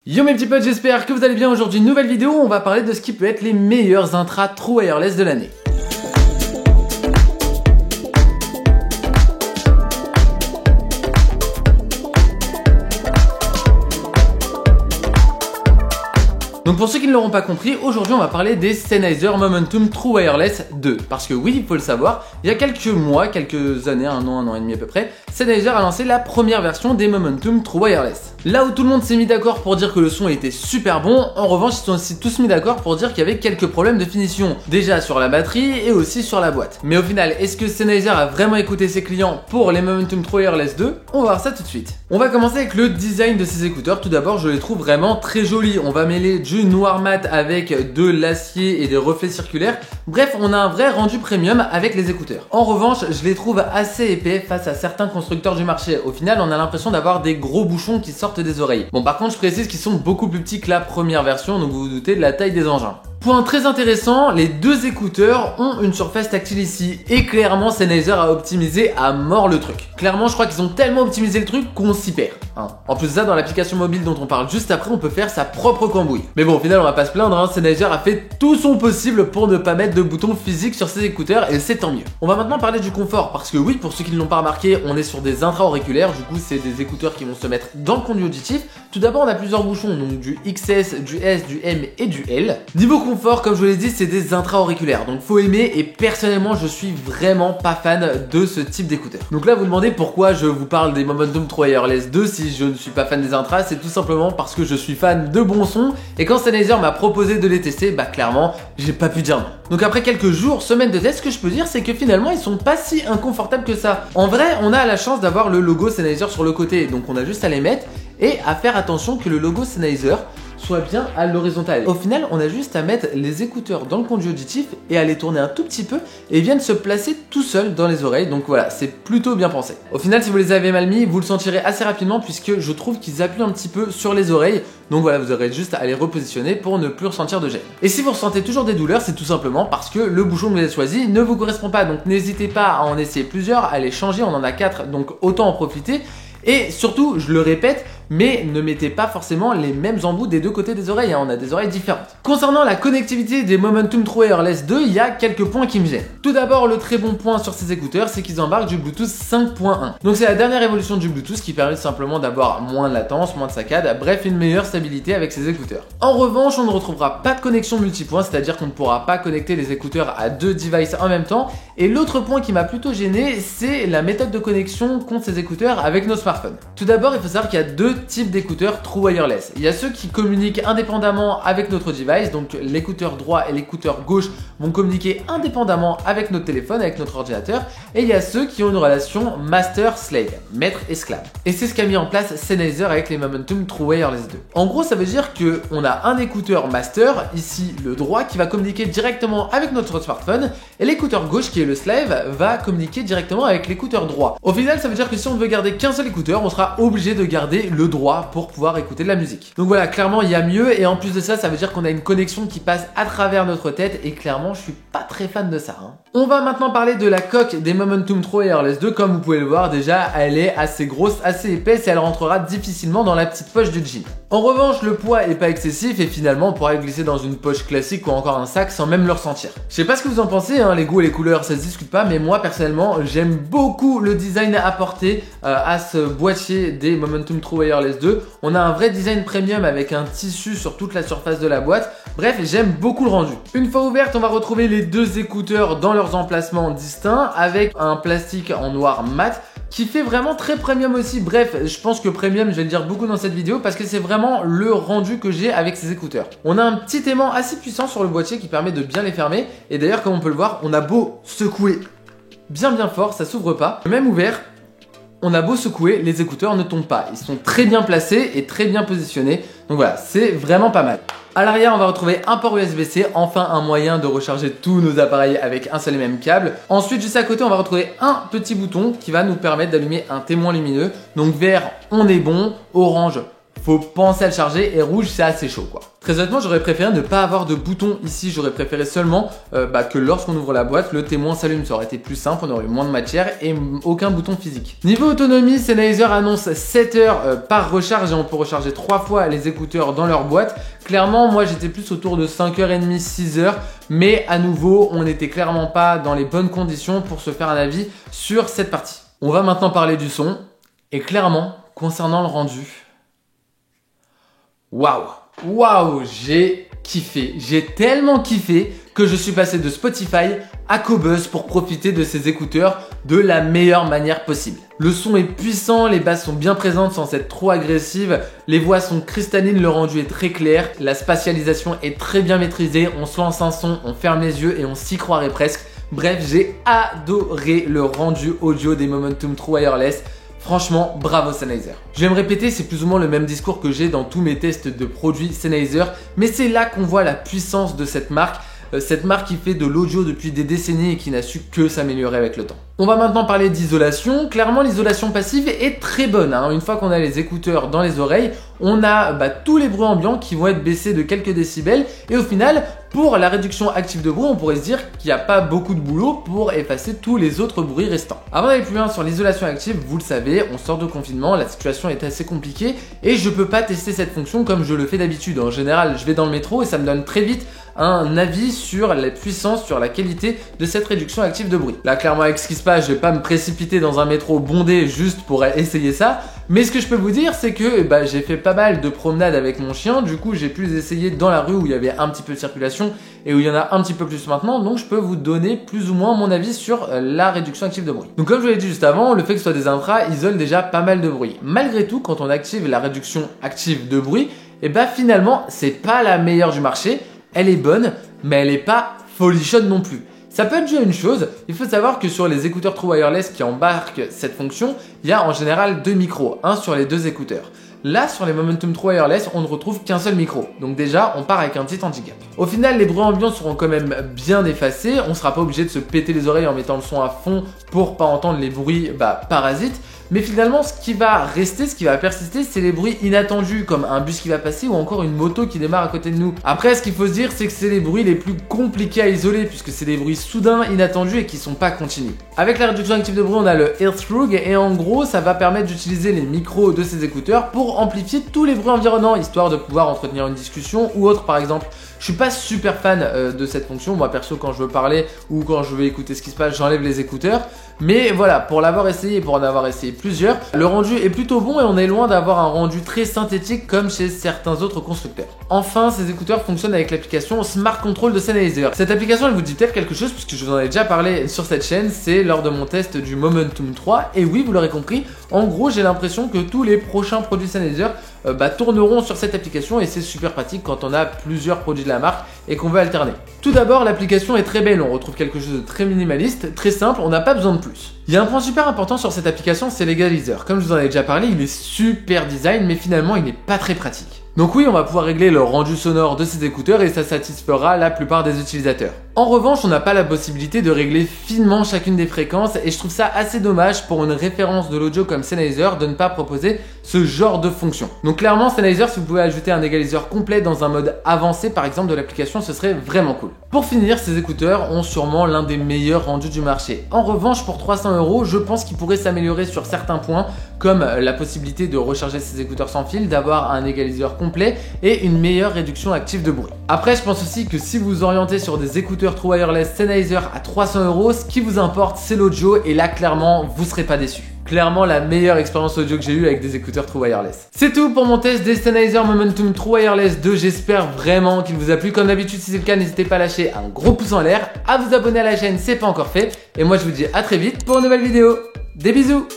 Yo mes petits potes, j'espère que vous allez bien. Aujourd'hui, nouvelle vidéo, on va parler de ce qui peut être les meilleurs intras True Wireless de l'année. Donc pour ceux qui ne l'auront pas compris, aujourd'hui on va parler des Sennheiser Momentum True Wireless 2. Parce que oui, il faut le savoir, il y a quelques mois, quelques années, un an et demi à peu près, Sennheiser a lancé la première version des Momentum True Wireless. Là où tout le monde s'est mis d'accord pour dire que le son était super bon, en revanche ils sont aussi tous mis d'accord pour dire qu'il y avait quelques problèmes de finition. Déjà sur la batterie et aussi sur la boîte. Mais au final, est-ce que Sennheiser a vraiment écouté ses clients pour les Momentum True Wireless 2? On va voir ça tout de suite. On va commencer avec le design de ces écouteurs. Tout d'abord, je les trouve vraiment très jolis. On va mêler du noir mat avec de l'acier et des reflets circulaires. Bref, on a un vrai rendu premium avec les écouteurs. En revanche, je les trouve assez épais face à certains constructeurs du marché. Au final, on a l'impression d'avoir des gros bouchons qui sortent des oreilles. Bon, par contre, je précise qu'ils sont beaucoup plus petits que la première version, donc vous vous doutez de la taille des engins. Point très intéressant, les deux écouteurs ont une surface tactile ici et clairement Sennheiser a optimisé à mort le truc. Clairement je crois qu'ils ont tellement optimisé le truc qu'on s'y perd. En plus de ça, dans l'application mobile dont on parle juste après, on peut faire sa propre cambouille. Mais bon, au final on va pas se plaindre, Sennheiser a fait tout son possible pour ne pas mettre de bouton physique sur ses écouteurs et c'est tant mieux. On va maintenant parler du confort parce que oui, pour ceux qui ne l'ont pas remarqué, on est sur des intra-auriculaires, du coup c'est des écouteurs qui vont se mettre dans le conduit auditif. Tout d'abord on a plusieurs bouchons, donc du XS, du S, du M et du L. Niveau confort, comme je vous l'ai dit, c'est des intra-auriculaires, donc faut aimer et personnellement je suis vraiment pas fan de ce type d'écouteurs. Donc là vous demandez pourquoi je vous parle des Momentum True Wireless 2 si je ne suis pas fan des intras, c'est tout simplement parce que je suis fan de bon son et quand Sennheiser m'a proposé de les tester, bah clairement j'ai pas pu dire non. Donc après quelques jours, semaines de test, ce que je peux dire c'est que finalement ils sont pas si inconfortables que ça. En vrai, on a la chance d'avoir le logo Sennheiser sur le côté, donc on a juste à les mettre et à faire attention que le logo Sennheiser soit bien à l'horizontale. Au final, on a juste à mettre les écouteurs dans le conduit auditif et à les tourner un tout petit peu et ils viennent se placer tout seuls dans les oreilles. Donc voilà, c'est plutôt bien pensé. Au final, si vous les avez mal mis, vous le sentirez assez rapidement puisque je trouve qu'ils appuient un petit peu sur les oreilles. Donc voilà, vous aurez juste à les repositionner pour ne plus ressentir de gêne. Et si vous ressentez toujours des douleurs, c'est tout simplement parce que le bouchon que vous avez choisi ne vous correspond pas. Donc n'hésitez pas à en essayer plusieurs, à les changer. On en a 4, donc autant en profiter. Et surtout, je le répète, mais ne mettez pas forcément les mêmes embouts des deux côtés des oreilles, on a des oreilles différentes. Concernant la connectivité des Momentum True Wireless 2, il y a quelques points qui me gênent. Tout d'abord, le très bon point sur ces écouteurs, c'est qu'ils embarquent du Bluetooth 5.1. Donc c'est la dernière évolution du Bluetooth qui permet simplement d'avoir moins de latence, moins de saccade, bref une meilleure stabilité avec ces écouteurs. En revanche, on ne retrouvera pas de connexion multipoint, c'est-à-dire qu'on ne pourra pas connecter les écouteurs à deux devices en même temps. Et l'autre point qui m'a plutôt gêné, c'est la méthode de connexion qu'ont ces écouteurs avec nos smartphones. Tout d'abord, il faut savoir qu'il y a deux types d'écouteurs True Wireless. Il y a ceux qui communiquent indépendamment avec notre device, donc l'écouteur droit et l'écouteur gauche vont communiquer indépendamment avec notre téléphone, avec notre ordinateur, et il y a ceux qui ont une relation master-slave, maître-esclave. Et c'est ce qu'a mis en place Sennheiser avec les Momentum True Wireless 2. En gros, ça veut dire qu'on a un écouteur master, ici le droit, qui va communiquer directement avec notre smartphone, et l'écouteur gauche, qui est le slave, va communiquer directement avec l'écouteur droit. Au final, ça veut dire que si on ne veut garder qu'un seul écouteur, on sera obligé de garder le droit pour pouvoir écouter de la musique. Donc voilà, clairement il y a mieux et en plus de ça, ça veut dire qu'on a une connexion qui passe à travers notre tête et clairement je suis pas très fan de ça. On va maintenant parler de la coque des Momentum True Wireless 2. Comme vous pouvez le voir, déjà elle est assez grosse, assez épaisse et elle rentrera difficilement dans la petite poche du jean. En revanche, le poids est pas excessif et finalement on pourra le glisser dans une poche classique ou encore un sac sans même le ressentir. Je sais pas ce que vous en pensez, les goûts et les couleurs ça se discute pas, mais moi personnellement j'aime beaucoup le design apporté à ce boîtier des Momentum True Wireless 2. On a un vrai design premium avec un tissu sur toute la surface de la boîte. Bref, j'aime beaucoup le rendu. Une fois ouverte, on va retrouver les deux écouteurs dans leurs emplacements distincts avec un plastique en noir mat qui fait vraiment très premium aussi. Bref, je pense que premium, je vais le dire beaucoup dans cette vidéo parce que c'est vraiment le rendu que j'ai avec ces écouteurs. On a un petit aimant assez puissant sur le boîtier qui permet de bien les fermer. Et d'ailleurs, comme on peut le voir, on a beau secouer bien fort, ça s'ouvre pas. Même ouvert, on a beau secouer, les écouteurs ne tombent pas. Ils sont très bien placés et très bien positionnés. Donc voilà, c'est vraiment pas mal. À l'arrière, on va retrouver un port USB-C, enfin un moyen de recharger tous nos appareils avec un seul et même câble. Ensuite, juste à côté, on va retrouver un petit bouton qui va nous permettre d'allumer un témoin lumineux. Donc vert, on est bon, orange, faut penser à le charger, et rouge c'est assez chaud quoi. Très honnêtement, j'aurais préféré ne pas avoir de bouton ici, j'aurais préféré seulement que lorsqu'on ouvre la boîte, le témoin s'allume, ça aurait été plus simple, on aurait eu moins de matière et aucun bouton physique. Niveau autonomie, Sennheiser annonce 7 heures par recharge et on peut recharger 3 fois les écouteurs dans leur boîte. Clairement, moi j'étais plus autour de 5h30, 6h, mais à nouveau, on n'était clairement pas dans les bonnes conditions pour se faire un avis sur cette partie. On va maintenant parler du son, et clairement, concernant le rendu, waouh, j'ai kiffé. J'ai tellement kiffé que je suis passé de Spotify à Qobuz pour profiter de ces écouteurs de la meilleure manière possible. Le son est puissant, les basses sont bien présentes sans être trop agressives, les voix sont cristallines, le rendu est très clair, la spatialisation est très bien maîtrisée, on se lance un son, on ferme les yeux et on s'y croirait presque. Bref, j'ai adoré le rendu audio des Momentum True Wireless. Franchement, bravo Sennheiser. Je vais me répéter, c'est plus ou moins le même discours que j'ai dans tous mes tests de produits Sennheiser, mais c'est là qu'on voit la puissance de cette marque qui fait de l'audio depuis des décennies et qui n'a su que s'améliorer avec le temps. On va maintenant parler d'isolation. Clairement, l'isolation passive est très bonne. Une fois qu'on a les écouteurs dans les oreilles, on a tous les bruits ambiants qui vont être baissés de quelques décibels. Et au final, pour la réduction active de bruit, on pourrait se dire qu'il n'y a pas beaucoup de boulot pour effacer tous les autres bruits restants. Avant d'aller plus loin sur l'isolation active, vous le savez, on sort de confinement, la situation est assez compliquée et je ne peux pas tester cette fonction comme je le fais d'habitude. En général, je vais dans le métro et ça me donne très vite un avis sur la puissance, sur la qualité de cette réduction active de bruit. Là, clairement, avec ce qui se passe, je vais pas me précipiter dans un métro bondé juste pour essayer ça. Mais ce que je peux vous dire, c'est que j'ai fait pas mal de promenades avec mon chien. Du coup, j'ai pu les essayer dans la rue où il y avait un petit peu de circulation et où il y en a un petit peu plus maintenant. Donc, je peux vous donner plus ou moins mon avis sur la réduction active de bruit. Donc, comme je vous l'ai dit juste avant, le fait que ce soit des infras isole déjà pas mal de bruit. Malgré tout, quand on active la réduction active de bruit, finalement, c'est pas la meilleure du marché. Elle est bonne, mais elle n'est pas folichonne non plus. Ça peut être dû à une chose, il faut savoir que sur les écouteurs True Wireless qui embarquent cette fonction, il y a en général 2 micros, un sur les 2 écouteurs. Là, sur les Momentum True Wireless, on ne retrouve qu'un seul micro. Donc déjà, on part avec un petit handicap. Au final, les bruits ambiants seront quand même bien effacés. On ne sera pas obligé de se péter les oreilles en mettant le son à fond pour pas entendre les bruits parasites. Mais finalement, ce qui va rester, ce qui va persister, c'est les bruits inattendus, comme un bus qui va passer ou encore une moto qui démarre à côté de nous. Après, ce qu'il faut se dire, c'est que c'est les bruits les plus compliqués à isoler, puisque c'est des bruits soudains, inattendus et qui sont pas continus. Avec la réduction active de bruit, on a le Hearthrug, et en gros, ça va permettre d'utiliser les micros de ces écouteurs pour amplifier tous les bruits environnants, histoire de pouvoir entretenir une discussion ou autre, par exemple. Je suis pas super fan de cette fonction, moi perso quand je veux parler ou quand je veux écouter ce qui se passe, j'enlève les écouteurs. Mais voilà, pour l'avoir essayé et pour en avoir essayé plusieurs, le rendu est plutôt bon et on est loin d'avoir un rendu très synthétique comme chez certains autres constructeurs. Enfin, ces écouteurs fonctionnent avec l'application Smart Control de Sennheiser. Cette application, elle vous dit peut-être quelque chose puisque je vous en ai déjà parlé sur cette chaîne, c'est lors de mon test du Momentum 3. Et oui, vous l'aurez compris, en gros, j'ai l'impression que tous les prochains produits Sennheiser tourneront sur cette application et c'est super pratique quand on a plusieurs produits de la marque et qu'on veut alterner. Tout d'abord, l'application est très belle, on retrouve quelque chose de très minimaliste, très simple, on n'a pas besoin de plus. Il y a un point super important sur cette application, c'est l'égaliseur. Comme je vous en ai déjà parlé, il est super design, mais finalement il n'est pas très pratique. Donc oui, on va pouvoir régler le rendu sonore de ces écouteurs et ça satisfera la plupart des utilisateurs. En revanche, on n'a pas la possibilité de régler finement chacune des fréquences et je trouve ça assez dommage pour une référence de l'audio comme Sennheiser de ne pas proposer ce genre de fonction. Donc clairement, Sennheiser, si vous pouvez ajouter un égaliseur complet dans un mode avancé par exemple de l'application, ce serait vraiment cool. Pour finir, ces écouteurs ont sûrement l'un des meilleurs rendus du marché. En revanche, pour 300 €, je pense qu'ils pourraient s'améliorer sur certains points comme la possibilité de recharger ces écouteurs sans fil, d'avoir un égaliseur complet et une meilleure réduction active de bruit. Après, je pense aussi que si vous vous orientez sur des écouteurs True Wireless Sennheiser à 300 €, ce qui vous importe, c'est l'audio et là, clairement, vous serez pas déçus. Clairement la meilleure expérience audio que j'ai eue avec des écouteurs True Wireless. C'est tout pour mon test des Sennheiser Momentum True Wireless 2. J'espère vraiment qu'il vous a plu. Comme d'habitude, si c'est le cas, n'hésitez pas à lâcher un gros pouce en l'air, à vous abonner à la chaîne, c'est pas encore fait. Et moi, je vous dis à très vite pour une nouvelle vidéo. Des bisous!